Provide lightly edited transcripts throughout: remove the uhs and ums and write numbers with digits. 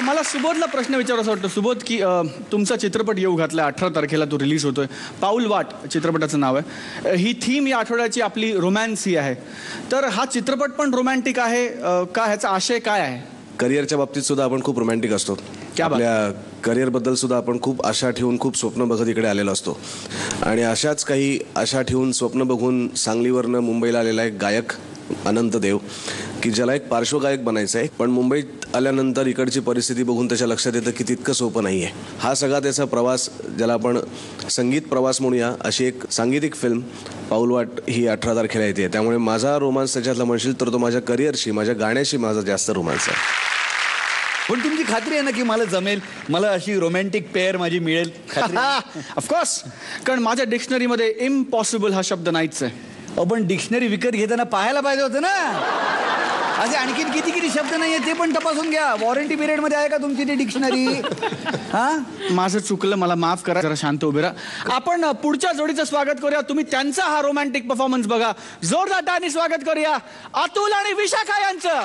मला सुबोधला प्रश्न विचारायचा वाटतं. सुबोध, की तुमचा चित्रपट येऊ घातला 18 तारखेला तो रिलीज होतोय. पाऊल वाट चित्रपटाचं नाव आहे. ही थीम या आठवड्याची आपली रोमॅन्स ही आहे. तर हा चित्रपट पण रोमॅन्टिक आहे का? ह्याचा आशय काय आहे? करिअरच्या बाबतीत सुद्धा आपण खूप रोमॅन्टिक असतो. आपल्या करिअरबद्दल सुद्धा आपण खूप आशा ठेवून खूप स्वप्न बघत इकडे आलेलो असतो. आणि अशाच काही आशा ठेवून स्वप्न बघून सांगलीवरनं मुंबईला आलेला एक गायक अनंत देव, की ज्याला एक पार्श्वगायक बनायचं आहे. पण मुंबईत आल्यानंतर इकडची परिस्थिती बघून त्याच्या लक्षात येतं की तितकं सोपं नाही आहे. हा सगळा त्याचा प्रवास, ज्याला आपण संगीत प्रवास म्हणूया, अशी एक सांगीतिक फिल्म पाऊलवाट ही 18 तारखेला येते. त्यामुळे माझा रोमांस त्याच्यातला म्हणशील तर तो माझ्या करिअरशी, माझ्या गाण्याशी माझा जास्त रोमांस आहे. पण तुमची खात्री आहे ना की मला जमेल, मला अशी रोमॅन्टिक पेअर माझी मिळेल? ऑफकोर्स, कारण माझ्या डिक्शनरीमध्ये इम्पॉसिबल हा शब्द नाहीच आहे. पण डिक्शनरी विकत घेताना पाहायला पाहिजे होतं ना. असे आणखीन किती किती शब्द नाही आहेत ते पण तपासून घ्या. वॉरंटी पिरियड मध्ये आहे का तुमची ती डिक्शनरी? माझं चुकलं, मला माफ करा. जरा शांत उभे राहा. आपण पुढच्या जोडीचं स्वागत करूया. तुम्ही त्यांचा हा रोमॅन्टिक परफॉर्मन्स बघा. जोरदार टाळ्यांनी स्वागत करूया अतुल आणि विशाखा यांचं.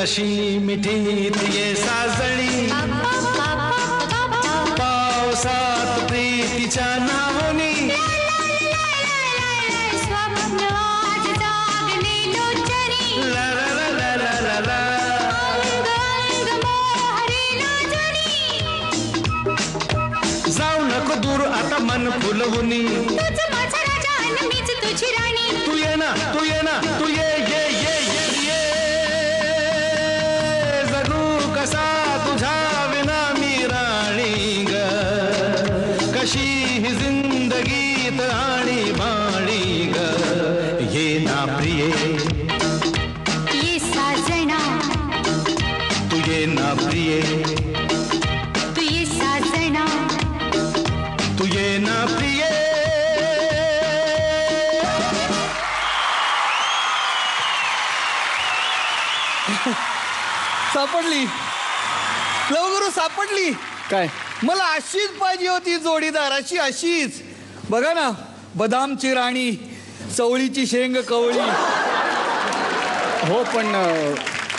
अशी मिठीत ये साजणी, पावसात प्रीतीच्या नावनी, ला ला ला ला ला ला ला. जाऊ नको दूर आता मन फुलवूनी, तू ये ना, तू ये ना, तू ये ये ये ये ये. कसा तुझा विना मी राणी ग, कशी ही जिंदगीत आणि बाणी ग. ये ना प्रिये ये साजना, तू ये ना प्रिये, तू ये साजना, तू ये ना प्रिये. सापडली लवकर, सापडली. काय? मला अशीच पाहिजे होती जोडीदार, अशी अशीच. बघा ना, बदामची राणी, चवळीची शेंग कवळी. हो, पण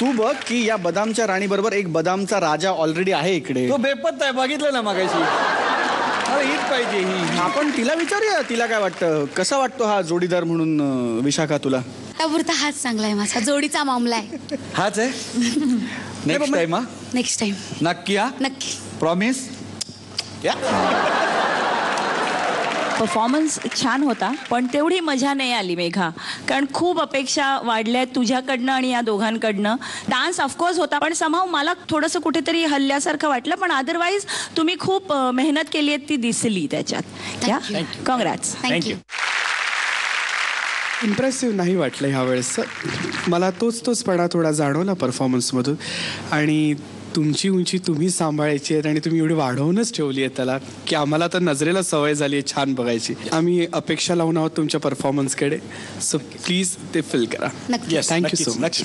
तू बघ की या बदामच्या राणी बरोबर एक बदामचा राजा ऑलरेडी आहे इकडे. तो बेपत्ता आहे, बघितलं ना मागाशी. अरे हीच पाहिजे ही. आपण तिला विचारूया, तिला काय वाटतं, कसा वाटतो हा जोडीदार म्हणून विशाखा तुला? त्यापुरता हाच चांगला आहे, माझा जोडीचा मामला आहे. हाच आहे. नेक्स्ट टाइम हा, नेक्स्ट टाइम नक्की हा, नक्की. प्रॉमिस. परफॉर्मन्स छान होता, पण तेवढी मजा नाही आली मेघा, कारण खूप अपेक्षा वाढल्या तुझ्याकडनं आणि या दोघांकडनं. डान्स ऑफकोर्स होता, पण समहाव मला थोडंसं कुठेतरी हल्ल्यासारखं वाटलं. पण अदरवाईज तुम्ही खूप मेहनत केली आहे ती दिसली त्याच्यात. या, कॉंग्रॅट्स. थँक्यू. इम्प्रेसिव्ह नाही वाटलं ह्यावेळेस. मला तोचपणा थोडा जाणवला परफॉर्मन्समधून. आणि तुमची उंची तुम्ही सांभाळायची आहेत आणि तुम्ही एवढी वाढवूनच ठेवली आहे त्याला, की आम्हाला तर नजरेला सवय झाली आहे छान बघायची. आम्ही अपेक्षा लावून आहोत तुमच्या परफॉर्मन्सकडे. सो प्लीज ते फिल करा. नक्कीच. Thank you so much.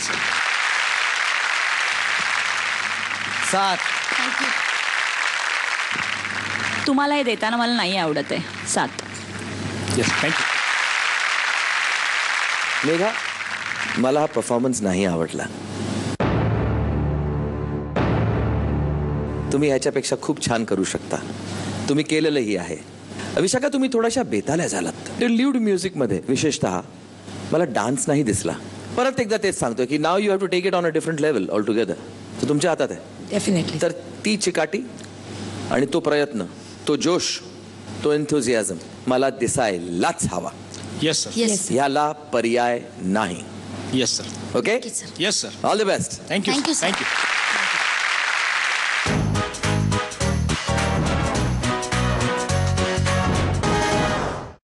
7. तुम्हाला हे देताना मला नाही आवडत आहे. 7. थँक्यू. मेघा, मला हा परफॉर्मन्स नाही आवडला. तुम्ही ह्याच्यापेक्षा खूप छान करू शकता. तुम्ही केलेलंही आहे. विशाखा, तुम्ही थोड्याशा बेताल्या झालात ल्यूड म्युझिकमध्ये विशेषतः. मला डान्स नाही दिसला. परत एकदा तेच सांगतोय की now you have to take it on a different level altogether. तो तुमच्या हातात आहे. डेफिनेटली. तर ती चिकाटी आणि तो प्रयत्न, तो जोश, तो एन्थुझियाझम मला दिसायलाच हवा. Yes sir. येस याला पर्याय नाही. Yes sir. Okay, sir. Yes sir. All the best. Thank you Thank you, sir. Thank you.